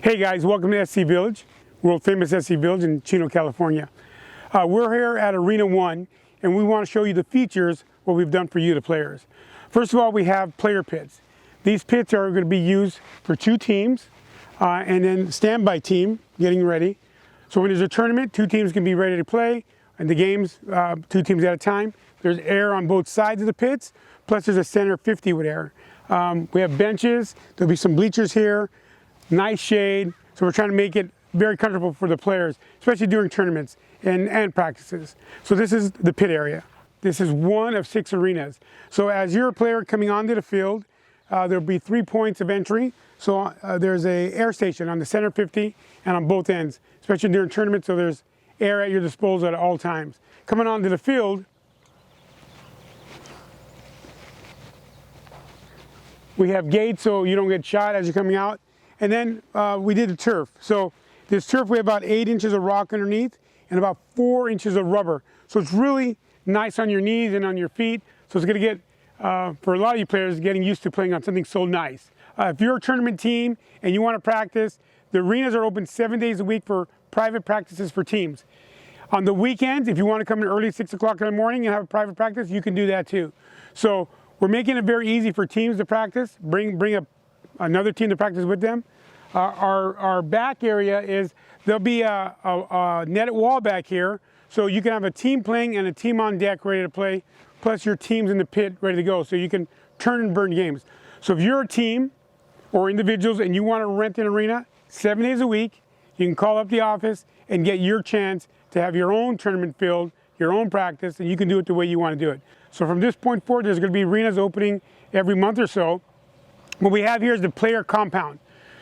Hey guys, welcome to SC Village, world famous SC Village in Chino, California. We're here at Arena 1 and we want to show you the features, what we've done for you, the players. First of all, we have player pits. These pits are going to be used for 2 teams and then standby team getting ready. So when there's a tournament, 2 teams can be ready to play, and the games, 2 teams at a time. There's air on both sides of the pits, plus there's a center 50 with air. We have benches, there'll be some bleachers here, nice shade, so we're trying to make it very comfortable for the players, especially during tournaments and practices. So this is the pit area. This is one of 6 arenas. So as you're a player coming onto the field, there'll be 3 points of entry. So there's a air station on the center 50 and on both ends, especially during tournaments, so there's air at your disposal at all times. Coming onto the field, we have gates so you don't get shot as you're coming out. And then we did the turf. So this turf, we have about 8 inches of rock underneath and about 4 inches of rubber. So it's really nice on your knees and on your feet. So it's going to get, for a lot of you players, getting used to playing on something so nice. If you're a tournament team and you want to practice, the arenas are open 7 days a week for private practices for teams. On the weekends, if you want to come in early 6 o'clock in the morning and have a private practice, you can do that too. So we're making it very easy for teams to practice. Bring another team to practice with them. Our back area is, there'll be a netted wall back here, so you can have a team playing and a team on deck ready to play, plus your team's in the pit ready to go, so you can turn and burn games. So if you're a team or individuals and you want to rent an arena 7 days a week, you can call up the office and get your chance to have your own tournament field, your own practice, and you can do it the way you want to do it. So from this point forward, there's going to be arenas opening every month or so. What we have here is the player compound.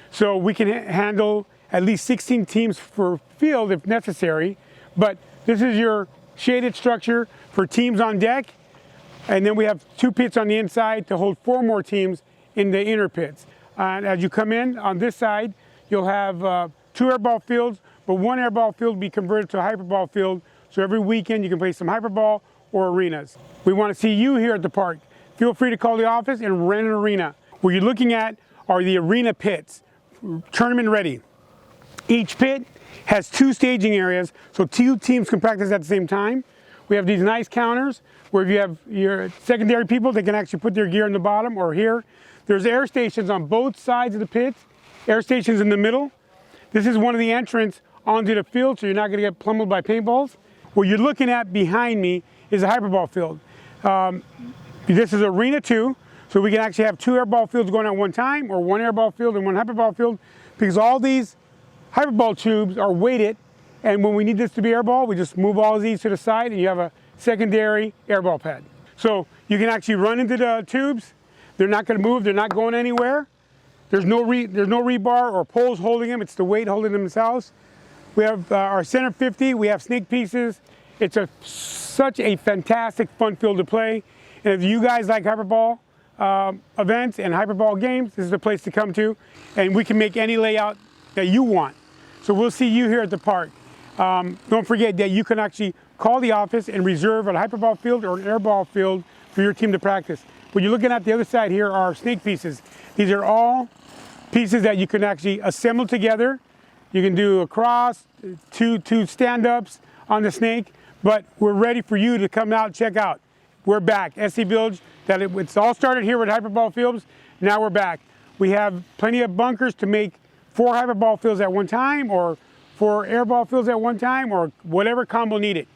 So we can handle at least 16 teams for field if necessary, but this is your shaded structure for teams on deck, and then we have 2 pits on the inside to hold 4 more teams in the inner pits. And as you come in on this side, you'll have 2 airball fields, but 1 airball field will be converted to a hyperball field, so every weekend you can play some hyperball or arenas. We want to see you here at the park. Feel free to call the office and rent an arena. What you're looking at are the arena pits, tournament ready. Each pit has 2 staging areas, so 2 teams can practice at the same time. We have these nice counters where if you have your secondary people, they can actually put their gear in the bottom or here. There's air stations on both sides of the pits, air stations in the middle. This is one of the entrance onto the field, so you're not going to get pummeled by paintballs. What you're looking at behind me is a hyperball field. This is Arena 2. So we can actually have 2 airball fields going at one time, or 1 airball field and 1 hyperball field, because all these hyperball tubes are weighted, and when we need this to be airball, we just move all of these to the side and you have a secondary airball pad. So you can actually run into the tubes. They're not going to move, they're not going anywhere. There's no rebar or poles holding them, it's the weight holding themselves. We have our center 50, we have snake pieces. It's such a fantastic fun field to play. And if you guys like hyperball, events and hyperball games, this is the place to come to, and we can make any layout that you want. So we'll see you here at the park. Don't forget that you can actually call the office and reserve a hyperball field or an airball field for your team to practice. What you're looking at the other side here are snake pieces. These are all pieces that you can actually assemble together. You can do a cross, two stand-ups on the snake, but we're ready for you to come out and check out. We're back, SC Village. It's all started here with hyperball fields. Now we're back. We have plenty of bunkers to make 4 hyperball fields at one time, or 4 airball fields at one time, or whatever combo needed.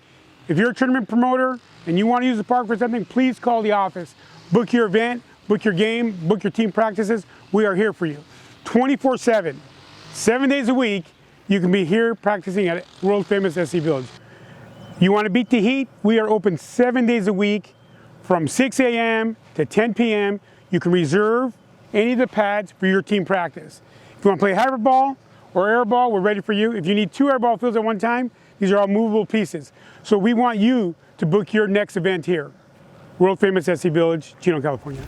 If you're a tournament promoter and you want to use the park for something, please call the office. Book your event, book your game, book your team practices. We are here for you. 24/7, 7 days a week, you can be here practicing at world famous SC Village. You want to beat the heat? We are open 7 days a week from 6 a.m. to 10 p.m. You can reserve any of the pads for your team practice. If you want to play hyperball or airball, we're ready for you. If you need 2 airball fields at one time, these are all movable pieces. So we want you to book your next event here. World famous SC Village, Chino, California.